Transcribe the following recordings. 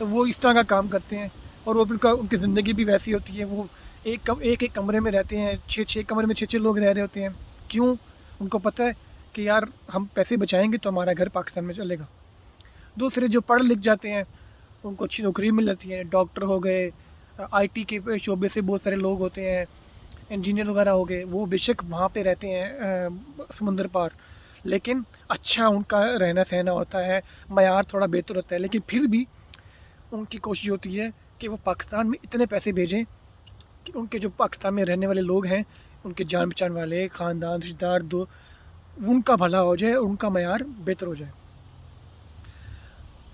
تو وہ اس طرح کا کام کرتے ہیں، اور وہ ان کی زندگی بھی ویسی ہوتی ہے، وہ ایک کمرے میں رہتے ہیں، 6 کمرے میں 6 لوگ رہ رہے ہوتے ہیں۔ کیوں؟ ان کو پتہ ہے کہ یار ہم پیسے بچائیں گے تو ہمارا گھر پاکستان میں چلے گا۔ دوسرے جو پڑھ لکھ جاتے ہیں ان کو اچھی نوکری مل جاتی ہے، ڈاکٹر ہو گئے، آئی ٹی کے شعبے سے بہت سارے لوگ ہوتے ہیں، انجینئر وغیرہ ہو گئے، وہ بے شک وہاں پہ رہتے ہیں سمندر پار، لیکن اچھا ان کا رہنا سہنا ہوتا ہے، معیار تھوڑا بہتر ہوتا ہے، لیکن پھر بھی ان کی کوشش ہوتی ہے کہ وہ پاکستان میں اتنے پیسے بھیجیں کہ ان کے جو پاکستان میں رہنے والے لوگ ہیں، ان کے جان پہچان والے خاندان رشتہ دار دو، ان کا بھلا ہو جائے، ان کا معیار بہتر ہو جائے۔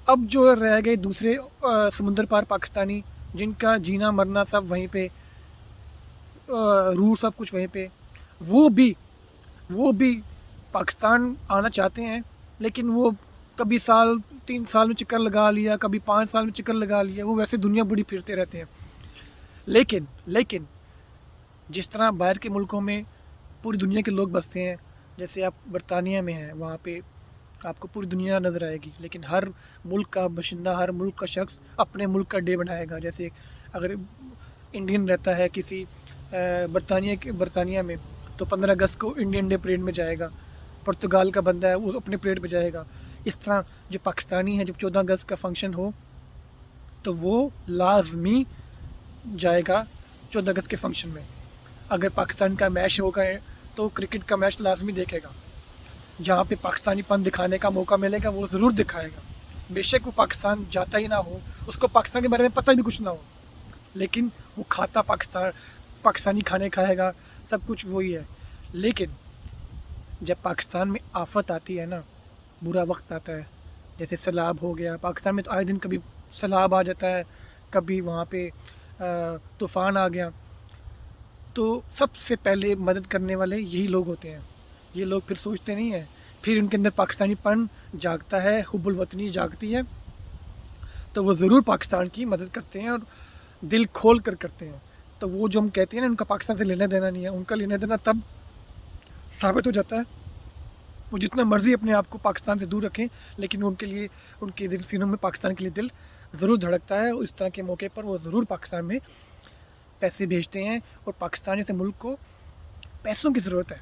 اب جو رہ گئے دوسرے سمندر پار پاکستانی، جن کا جینا مرنا سب وہیں پہ، روح سب کچھ وہیں پہ، وہ بھی پاکستان آنا چاہتے ہیں، لیکن وہ کبھی 3 سال میں چکر لگا لیا، کبھی 5 سال میں چکر لگا لیا، وہ ویسے دنیا بڑی پھرتے رہتے ہیں۔ لیکن جس طرح باہر کے ملکوں میں پوری دنیا کے لوگ بستے ہیں، جیسے آپ برطانیہ میں ہیں، وہاں پہ آپ کو پوری دنیا نظر آئے گی، لیکن ہر ملک کا باشندہ، ہر ملک کا شخص اپنے ملک کا ڈے بنائے گا۔ جیسے اگر انڈین رہتا ہے کسی برطانیہ میں تو 15 اگست کو انڈین ڈے پریڈ میں جائے گا، پرتگال کا بندہ ہے وہ اپنے پریڈ پہ جائے گا۔ اس طرح جو پاکستانی ہے جب 14 اگست کا فنکشن ہو تو وہ لازمی جائے گا 14 اگست کے فنکشن میں۔ اگر پاکستان کا میچ ہوگا تو کرکٹ کا میچ لازمی دیکھے گا، جہاں پہ پاکستانی پن دکھانے کا موقع ملے گا وہ ضرور دکھائے گا، بے شک وہ پاکستان جاتا ہی نہ ہو، اس کو پاکستان کے بارے میں پتہ بھی کچھ نہ ہو، لیکن وہ کھاتا پاکستانی کھانے کھائے گا، سب کچھ وہی ہے۔ لیکن جب پاکستان میں آفت آتی ہے نا، برا وقت آتا ہے، جیسے سیلاب ہو گیا، پاکستان میں تو آئے دن کبھی سیلاب آ جاتا ہے، کبھی وہاں پہ طوفان آ گیا، تو سب سے پہلے مدد کرنے والے یہی لوگ ہوتے ہیں۔ یہ لوگ پھر سوچتے نہیں ہیں، پھر ان کے اندر پاکستانی پن جاگتا ہے، حب الوطنی جاگتی ہے، تو وہ ضرور پاکستان کی مدد کرتے ہیں اور دل کھول کر کرتے ہیں۔ تو وہ جو ہم کہتے ہیں نا ان کا پاکستان سے لینا دینا نہیں ہے، ان کا لینا دینا تب ثابت ہو جاتا ہے وہ جتنا مرضی اپنے آپ کو پاکستان سے دور رکھیں، لیکن ان کے لیے ان کے دل سینوں میں پاکستان کے لیے دل ضرور دھڑکتا ہے، اور اس طرح کے موقع پر وہ ضرور پاکستان میں پیسے بھیجتے ہیں، اور پاکستان جیسے ملک کو پیسوں کی ضرورت ہے۔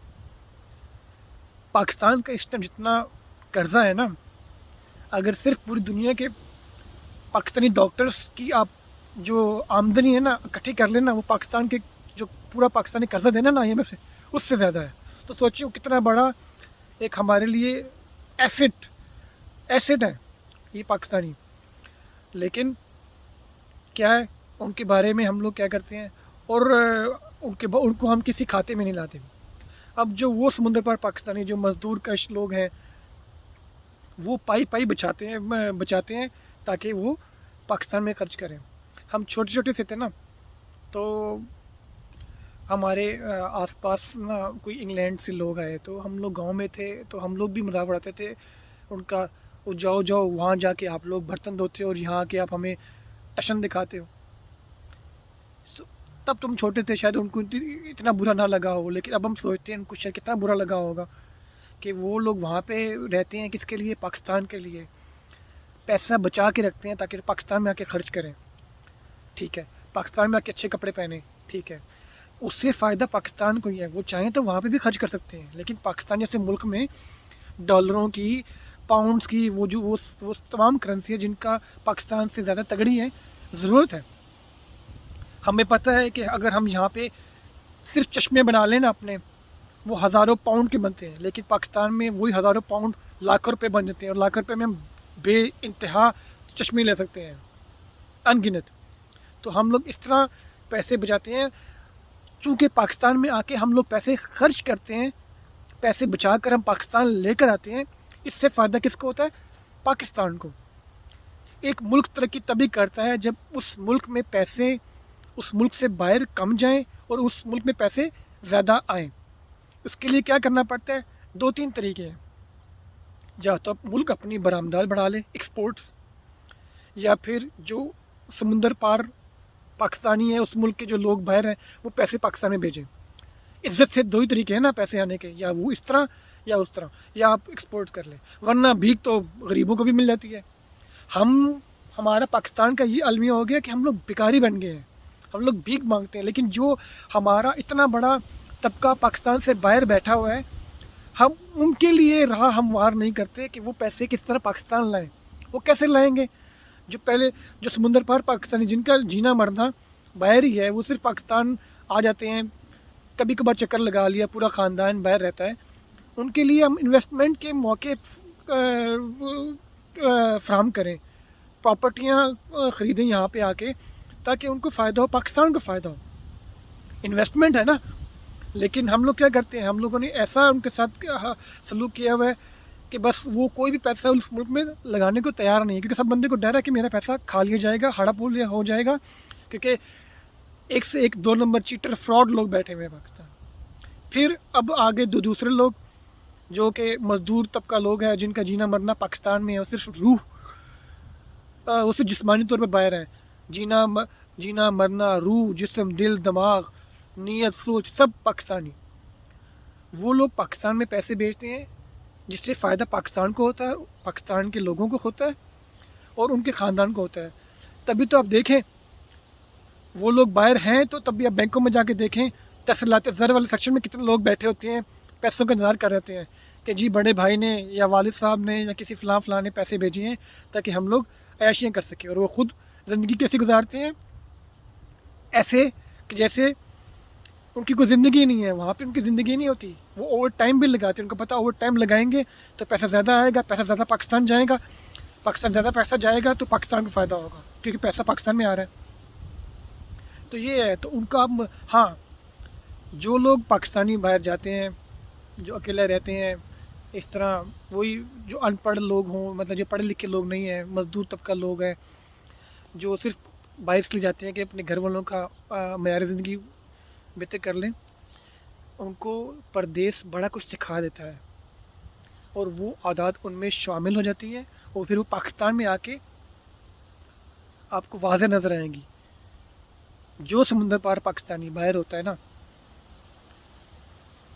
پاکستان کا اس ٹائم جتنا قرضہ ہے نا، اگر صرف پوری دنیا کے پاکستانی ڈاکٹرز کی آپ جو آمدنی ہے نا اکٹھی کر لینا، وہ پاکستان کے جو پورا پاکستانی قرضہ دینا نا IMF سے، اس سے زیادہ ہے۔ تو سوچیے وہ کتنا بڑا ایک ہمارے لیے ایسٹ ہے یہ پاکستانی، لیکن کیا ہے ان کے بارے میں ہم لوگ کیا کرتے ہیں، اور ان کو ہم کسی کھاتے میں نہیں لاتے۔ اب جو وہ سمندر پار پاکستانی جو مزدور کش لوگ ہیں، وہ پائی بچاتے ہیں تاکہ وہ پاکستان میں خرچ کریں۔ ہم چھوٹے سے تھے نا، تو ہمارے آس پاس نا کوئی انگلینڈ سے لوگ آئے، تو ہم لوگ گاؤں میں تھے، تو ہم لوگ بھی مذاق اڑاتے تھے ان کا، وہ جاؤ وہاں جا کے آپ لوگ برتن دھوتے ہو اور یہاں کے آپ ہمیں ٹشن دکھاتے ہو۔ تب تم چھوٹے تھے، شاید ان کو اتنا برا نہ لگا ہو، لیکن اب ہم سوچتے ہیں ان کو شاید کتنا برا لگا ہوگا کہ وہ لوگ وہاں پہ رہتے ہیں کس کے لیے، پاکستان کے لیے، پیسہ بچا کے رکھتے ہیں تاکہ پاکستان میں آ کے خرچ کریں، ٹھیک ہے، پاکستان میں آ کے اچھے کپڑے پہنیں، ٹھیک ہے، اس سے فائدہ پاکستان کو ہی ہے، وہ چاہیں تو وہاں پہ بھی خرچ کر سکتے ہیں، لیکن پاکستان جیسے ملک میں ڈالروں کی، پاؤنڈس کی، وہ تمام کرنسی ہے جن کا پاکستان سے زیادہ تگڑی ہے، ضرورت ہے۔ ہمیں پتہ ہے کہ اگر ہم یہاں پہ صرف چشمے بنا لیں نا اپنے، وہ ہزاروں پاؤنڈ کے بنتے ہیں، لیکن پاکستان میں وہی ہزاروں پاؤنڈ لاکھوں روپے بن جاتے ہیں، اور لاکھوں روپے میں ہم بے انتہا چشمے لے سکتے ہیں، ان گنت۔ تو ہم لوگ اس طرح پیسے بچاتے ہیں، چونکہ پاکستان میں آ کے ہم لوگ پیسے خرچ کرتے ہیں، پیسے بچا کر ہم پاکستان لے کر آتے ہیں، اس سے فائدہ کس کو ہوتا ہے؟ پاکستان کو۔ ایک ملک ترقی تبھی کرتا ہے جب اس ملک میں پیسے اس ملک سے باہر کم جائیں اور اس ملک میں پیسے زیادہ آئیں۔ اس کے لیے کیا کرنا پڑتا ہے؟ 2-3 طریقے ہیں، یا تو ملک اپنی برآمدات بڑھا لے، ایکسپورٹس، یا پھر جو سمندر پار پاکستانی ہے اس ملک کے جو لوگ باہر ہیں وہ پیسے پاکستان میں بھیجیں۔ عزت سے 2 ہی طریقے ہیں نا پیسے آنے کے، یا وہ اس طرح یا اس طرح، یا آپ ایکسپورٹ کر لیں، ورنہ بھیک تو غریبوں کو بھی مل جاتی ہے۔ ہم ہمارا پاکستان کا یہ المیہ ہو گیا کہ ہم لوگ بیکاری بن گئے ہیں، ہم لوگ بھیک مانگتے ہیں. لیکن جو ہمارا اتنا بڑا طبقہ پاکستان سے باہر بیٹھا ہوا ہے، ہم ان کے لیے راہ ہموار نہیں کرتے کہ وہ پیسے کس طرح پاکستان لائیں. وہ کیسے لائیں گے؟ جو پہلے جو سمندر پار پاکستانی جن کا جینا مرنا باہر ہی ہے، وہ صرف پاکستان آ جاتے ہیں، کبھی کبھار چکر لگا لیا، پورا خاندان باہر رہتا ہے. ان کے لیے ہم انویسٹمنٹ کے موقع فراہم کریں، پراپرٹیاں خریدیں یہاں پہ آ کے، تاکہ ان کو فائدہ ہو، پاکستان کو فائدہ ہو. انویسٹمنٹ ہے نا. لیکن ہم لوگ کیا کرتے ہیں، ہم لوگوں نے ایسا ان کے ساتھ سلوک کیا ہوا ہے کہ بس وہ کوئی بھی پیسہ اس ملک میں لگانے کو تیار نہیں ہے، کیونکہ سب بندے کو ڈر ہے کہ میرا پیسہ کھا لیا جائے گا، ہڑپ ہو جائے گا، کیونکہ ایک سے ایک 2 نمبر چیٹر فراڈ لوگ بیٹھے ہوئے ہیں پاکستان. پھر اب آگے دوسرے لوگ جو کہ مزدور طبقہ لوگ ہیں، جن کا جینا مرنا پاکستان میں ہے، صرف وہ صرف جسمانی طور پر باہر ہے. جینا مرنا، روح، جسم، دل، دماغ، نیت، سوچ سب پاکستانی. وہ لوگ پاکستان میں پیسے بیچتے ہیں جس سے فائدہ پاکستان کو ہوتا ہے، پاکستان کے لوگوں کو ہوتا ہے اور ان کے خاندان کو ہوتا ہے. تبھی تو آپ دیکھیں وہ لوگ باہر ہیں، تو تب بھی آپ بینکوں میں جا کے دیکھیں، تحصیلات زر والے سیکشن میں کتنے لوگ بیٹھے ہوتے ہیں، پیسوں کا انتظار کر رہتے ہیں کہ جی بڑے بھائی نے یا والد صاحب نے یا کسی فلاں نے پیسے بھیجے ہیں تاکہ ہم لوگ عیاشیاں کر سکیں. اور وہ خود زندگی کیسے گزارتے ہیں؟ ایسے کہ جیسے ان کی کوئی زندگی نہیں ہے، وہاں پہ ان کی زندگی نہیں ہوتی. وہ اوور ٹائم بھی لگاتے ہیں، ان کو پتہ اوور ٹائم لگائیں گے تو پیسہ زیادہ آئے گا، پیسہ زیادہ پاکستان جائے گا، پاکستان زیادہ پیسہ جائے گا تو پاکستان کو فائدہ ہوگا، کیونکہ پیسہ پاکستان میں آ رہا ہے. تو یہ ہے. تو ان کا ہاں، جو لوگ پاکستانی باہر جاتے ہیں، جو اکیلے رہتے ہیں اس طرح، وہی جو ان پڑھ لوگ ہوں، مطلب جو پڑھے لکھے لوگ نہیں ہیں، مزدور طبقہ لوگ ہیں، جو صرف باہر اس لیے جاتے ہیں کہ اپنے گھر والوں کا معیار زندگی بہتر کر لیں، ان کو پردیس بڑا کچھ سکھا دیتا ہے اور وہ عادات ان میں شامل ہو جاتی ہیں، اور پھر وہ پاکستان میں آ کے آپ کو واضح نظر آئیں گی. جو سمندر پار پاکستانی باہر ہوتا ہے نا،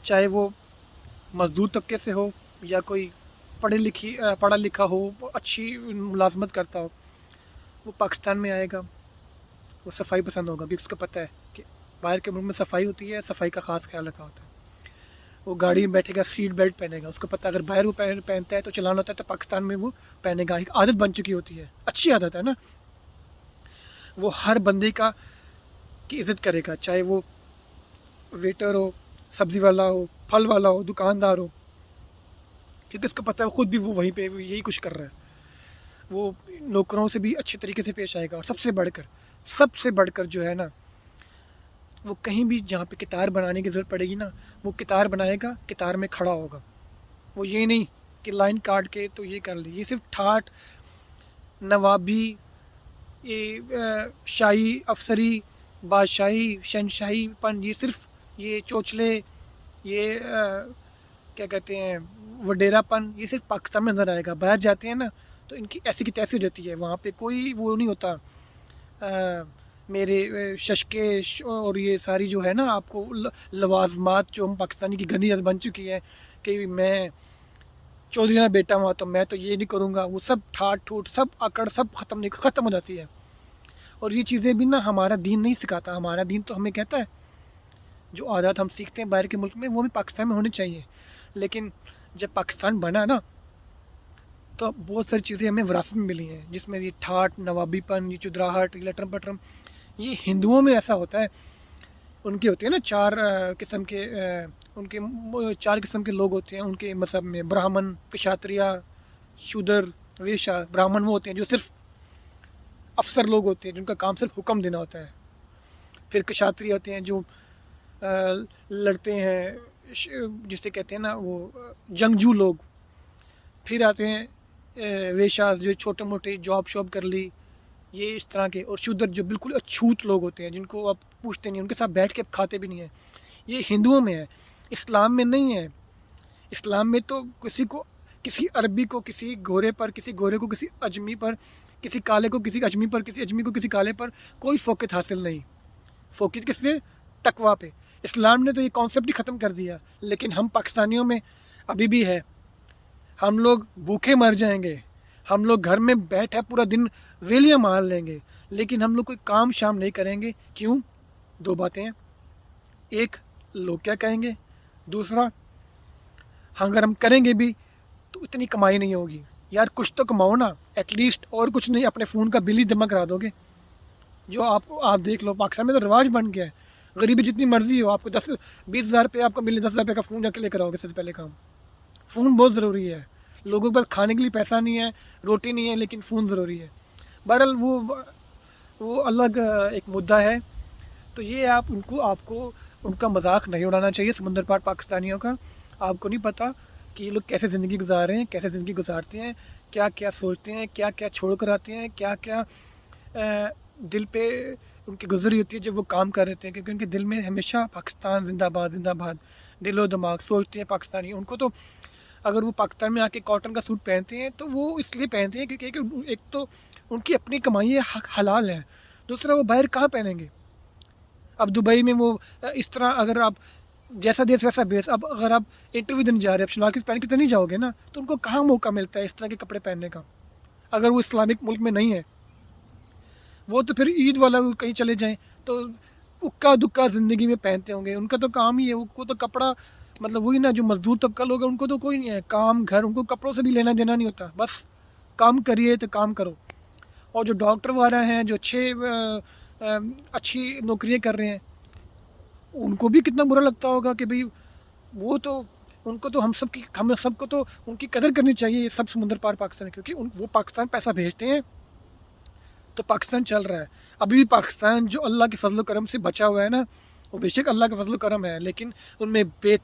چاہے وہ مزدور طبقے سے ہو یا کوئی پڑھا لکھا ہو، اچھی ملازمت کرتا ہو، وہ پاکستان میں آئے گا، وہ صفائی پسند ہوگا، کیونکہ اس کو پتہ ہے کہ باہر کے ملک میں صفائی ہوتی ہے، صفائی کا خاص خیال رکھا ہوتا ہے. وہ گاڑی میں بیٹھے گا، سیٹ بیلٹ پہنے گا، اس کو پتہ اگر باہر وہ پہنتا ہے تو چلانا ہوتا ہے، تو پاکستان میں وہ پہنے گا. ایک عادت بن چکی ہوتی ہے، اچھی عادت ہے نا. وہ ہر بندے کی عزت کرے گا، چاہے وہ ویٹر ہو، سبزی والا ہو، پھل والا ہو، دکاندار ہو، کیونکہ اس کو پتہ ہے خود بھی وہ وہیں پہ یہی کچھ کر رہا ہے. وہ نوکروں سے بھی اچھے طریقے سے پیش آئے گا. اور سب سے بڑھ کر جو ہے نا، وہ کہیں بھی جہاں پہ کتار بنانے کی ضرورت پڑے گی نا، وہ کتار بنائے گا، کتار میں کھڑا ہوگا. وہ یہ نہیں کہ لائن کاٹ کے تو یہ کر لی. یہ صرف ٹھاٹ، نوابی، یہ شاہی افسری، بادشاہی، شہنشاہی پن، یہ صرف یہ چوچلے، یہ کیا کہتے ہیں وڈیرا پن، یہ صرف پاکستان میں نظر آئے گا. باہر جاتے ہیں نا تو ان کی ایسی کی تیسی ہو جاتی ہے. وہاں پہ کوئی وہ نہیں ہوتا میرے ششکے اور یہ ساری جو ہے نا آپ کو لوازمات جو ہم پاکستانی کی گندی عادت بن چکی ہے کہ میں چودھری کا بیٹا ہوا تو میں تو یہ نہیں کروں گا. وہ سب ٹھاٹ ٹھوٹ، سب اکڑ، سب ختم ہو جاتی ہے. اور یہ چیزیں بھی نا ہمارا دین نہیں سکھاتا. ہمارا دین تو ہمیں کہتا ہے جو عادات ہم سیکھتے ہیں باہر کے ملک میں وہ بھی پاکستان میں ہونے چاہیے. لیکن جب پاکستان بنا نا تو بہت ساری چیزیں ہمیں وراثت میں ملی ہیں، جس میں یہ ٹھاٹ، نوابی پن، یہ چدراہٹ، یہ لٹرم پٹرم. یہ ہندوؤں میں ایسا ہوتا ہے. ان کے ہوتے ہیں نا 4 قسم کے، ان کے 4 قسم کے لوگ ہوتے ہیں ان کے مذہب میں: براہمن، کشاتریہ، شودر، ویشا. براہمن وہ ہوتے ہیں جو صرف افسر لوگ ہوتے ہیں، جن کا کام صرف حکم دینا ہوتا ہے. پھر کشاتریہ ہوتے ہیں جو لڑتے ہیں، جسے کہتے ہیں نا وہ جنگجو لوگ. پھر آتے ہیں ویشاز جو چھوٹے موٹے جاب شاب کر لی، یہ اس طرح کے. اور شودر جو بالکل اچھوت لوگ ہوتے ہیں، جن کو آپ پوچھتے نہیں، ان کے ساتھ بیٹھ کے کھاتے بھی نہیں ہیں. یہ ہندوؤں میں ہے، اسلام میں نہیں ہے. اسلام میں تو کسی عربی کو کسی گورے پر، کسی گورے کو کسی اجمی پر، کسی کالے کو کسی اجمی پر، کسی اجمی کو کسی کالے پر کوئی فوقیت حاصل نہیں. فوقیت کس پہ؟ تقویٰ پہ. اسلام نے تو یہ کانسیپٹ ہی ختم کر دیا. لیکن ہم پاکستانیوں میں ابھی بھی ہے. ہم لوگ بھوکے مر جائیں گے، ہم لوگ گھر میں بیٹھے پورا دن ویلیاں مار لیں گے، لیکن ہم لوگ کوئی کام شام نہیں کریں گے. کیوں؟ دو باتیں ہیں. ایک، لوگ کیا کہیں گے. دوسرا، اگر ہم کریں گے بھی تو اتنی کمائی نہیں ہوگی. یار کچھ تو کماؤ نا ایٹ لیسٹ، اور کچھ نہیں اپنے فون کا بل ہی جمع کرا دو گے. جو آپ دیکھ لو پاکستان میں تو رواج بن گیا ہے. غریبی جتنی مرضی ہو، آپ کو 20,000 روپے آپ کو ملے، 10,000 روپے کا فون جا کے لے کر آؤ گے. سب سے پہلے کام فون بہت ضروری ہے. لوگوں کے پاس کھانے کے لیے پیسہ نہیں ہے، روٹی نہیں ہے، لیکن فون ضروری ہے. بہرحال وہ الگ ایک مدعا ہے. تو یہ آپ کو ان کا مذاق نہیں اڑانا چاہیے سمندر پار پاکستانیوں کا. آپ کو نہیں پتہ کہ یہ لوگ کیسے زندگی گزار رہے ہیں، کیسے زندگی گزارتے ہیں، کیا کیا سوچتے ہیں، کیا کیا چھوڑ کر آتے ہیں، کیا کیا دل پہ ان کی گزری ہوتی ہے جب وہ کام کر رہے ہیں. کیونکہ ان کے دل میں ہمیشہ پاکستان زندہ باد زندہ باد دل و دماغ سوچتے ہیں پاکستانی. ان کو تو اگر وہ پاکستان میں آ کے کاٹن کا سوٹ پہنتے ہیں تو وہ اس لیے پہنتے ہیں کیونکہ ایک تو ان کی اپنی کمائی ہے، حلال ہے. دوسرا، وہ باہر کہاں پہنیں گے. اب دبئی میں وہ اس طرح اگر آپ جیسا دیس ویسا بیس، اب اگر آپ انٹرویو دینے جا رہے ہیں، اب شلوار پہن کے تو نہیں جاؤ گے نا. تو ان کو کہاں موقع ملتا ہے اس طرح کے کپڑے پہننے کا اگر وہ اسلامک ملک میں نہیں ہے. وہ تو پھر عید والا کہیں چلے جائیں تو اکا دکا زندگی میں پہنتے ہوں گے. ان کا تو کام ہی ہے، ان کو تو کپڑا مطلب وہی نا جو مزدور طبقہ لوگ ہیں ان کو تو کوئی نہیں ہے کام گھر، ان کو کپڑوں سے بھی لینا دینا نہیں ہوتا. بس کام کریے تو کام کرو. اور جو ڈاکٹر والا ہیں، جو اچھی نوکریاں کر رہے ہیں، ان کو بھی کتنا برا لگتا ہوگا کہ بھئی وہ تو ان کو تو ہم سب کو تو ان کی قدر کرنی چاہیے. یہ سب سمندر پار پاکستان، کیونکہ وہ پاکستان پیسہ بھیجتے ہیں تو پاکستان چل رہا ہے. ابھی بھی پاکستان جو اللہ کے فضل و کرم سے بچا ہوا ہے نا، وہ بے شک اللہ کا فضل و کرم ہے، لیکن ان میں بے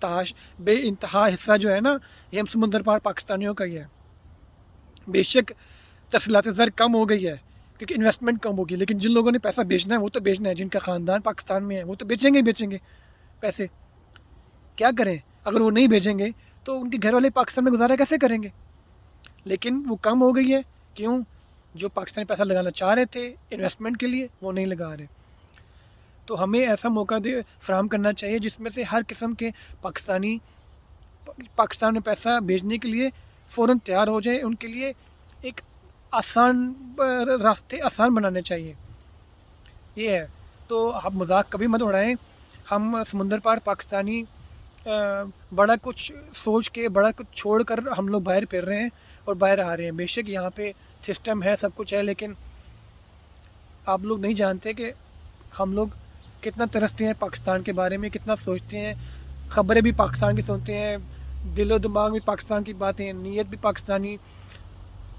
انتہا حصہ جو ہے نا، یہ ہم سمندر پار پاکستانیوں کا ہی ہے. بے شک تحصیلات زر کم ہو گئی ہے کیونکہ انویسٹمنٹ کم ہوگی، لیکن جن لوگوں نے پیسہ بیچنا ہے وہ تو بیچنا ہے. جن کا خاندان پاکستان میں ہے وہ تو بیچیں گے پیسے. کیا کریں اگر وہ نہیں بھیجیں گے تو ان کے گھر والے پاکستان میں گزارا کیسے کریں گے. لیکن وہ کم ہو گئی ہے. کیوں؟ جو پاکستانی پیسہ لگانا چاہ رہے تھے انویسٹمنٹ کے لیے وہ نہیں لگا رہے. تو ہمیں ایسا موقع فراہم کرنا چاہیے جس میں سے ہر قسم کے پاکستانی پاکستان میں پیسہ بھیجنے کے لیے فوراً تیار ہو جائیں. ان کے لیے ایک راستے آسان بنانے چاہیے. یہ ہے. تو آپ مذاق کبھی مت اڑائیں. ہم سمندر پار پاکستانی بڑا کچھ سوچ کے بڑا کچھ چھوڑ کر ہم لوگ باہر پھر رہے ہیں اور باہر آ رہے ہیں. بے شک یہاں پہ سسٹم ہے، سب کچھ ہے، لیکن آپ لوگ نہیں جانتے کہ ہم لوگ کتنا ترستے ہیں پاکستان کے بارے میں، کتنا سوچتے ہیں. خبریں بھی پاکستان کی سنتے ہیں، دل و دماغ بھی پاکستان کی باتیں، نیت بھی پاکستانی،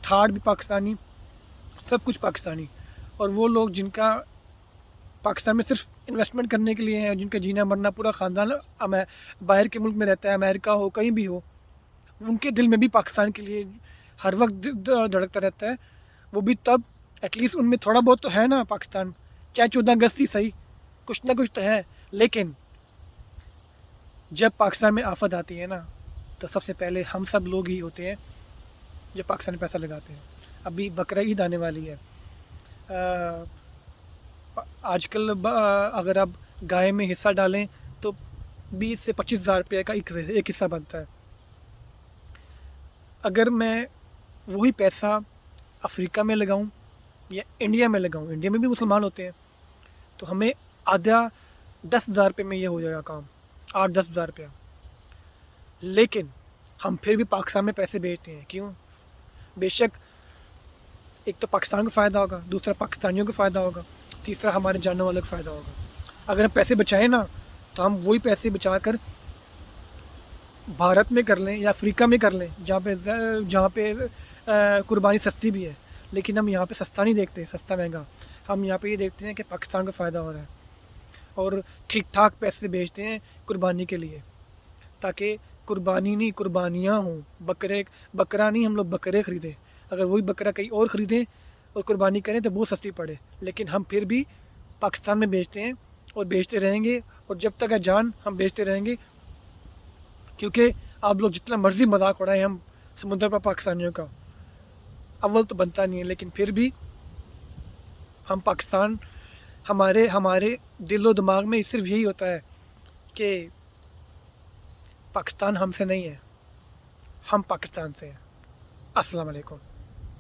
ٹھاٹ بھی پاکستانی، سب کچھ پاکستانی. اور وہ لوگ جن کا پاکستان میں صرف انویسٹمنٹ کرنے کے لیے ہیں، جن کا جینا مرنا پورا خاندان باہر کے ملک میں رہتا ہے، امریکہ ہو کہیں بھی ہو، ان کے دل میں بھی پاکستان کے لیے ہر وقت دھڑکتا رہتا ہے. وہ بھی تب ایٹ لیسٹ ان میں تھوڑا بہت تو ہے نا پاکستان، چاہے 14 اگست ہی صحیح، کچھ نہ کچھ تو ہے. لیکن جب پاکستان میں آفت آتی ہے نا تو سب سے پہلے ہم سب لوگ ہی ہوتے ہیں جو پاکستان میں پیسہ لگاتے ہیں. ابھی بقرہ عید آنے والی ہے. آج کل اگر آپ گائے میں حصہ ڈالیں تو 20 سے 25,000 روپے کا ایک حصہ بنتا ہے. اگر میں وہی پیسہ افریقہ میں لگاؤں یا انڈیا میں لگاؤں، انڈیا میں بھی مسلمان ہوتے ہیں، تو ہمیں آدھا 10,000 روپے میں یہ ہو جائے گا کام، 8-10,000 روپیہ. لیکن ہم پھر بھی پاکستان میں پیسے بھیجتے ہیں. کیوں؟ بے شک ایک تو پاکستان کو فائدہ ہوگا، دوسرا پاکستانیوں کو فائدہ ہوگا، تیسرا ہمارے جاننے والوں کو فائدہ ہوگا. اگر ہم پیسے بچائیں نا تو ہم وہی پیسے بچا کر بھارت میں کر لیں یا افریقہ میں کر لیں جہاں پہ قربانی سستی بھی ہے. لیکن ہم یہاں پہ سستا نہیں دیکھتے، سستا مہنگا. ہم یہاں پہ یہ دیکھتے ہیں کہ پاکستان کو فائدہ ہو رہا ہے اور ٹھیک ٹھاک پیسے بیچتے ہیں قربانی کے لیے، تاکہ قربانی نہیں قربانیاں ہوں. بکرا نہیں ہم لوگ بکرے خریدیں. اگر وہی بکرا کہیں اور خریدیں اور قربانی کریں تو بہت سستی پڑے. لیکن ہم پھر بھی پاکستان میں بیچتے ہیں اور بیچتے رہیں گے، اور جب تک ہے جان ہم بیچتے رہیں گے. کیونکہ آپ لوگ جتنا مرضی مذاق اڑائیں ہم سمندر پر پاکستانیوں کا، اول تو بنتا نہیں ہے. لیکن پھر بھی ہم پاکستان، ہمارے دل و دماغ میں صرف یہی ہوتا ہے کہ پاکستان ہم سے نہیں ہے، ہم پاکستان سے ہیں. السلام علیکم.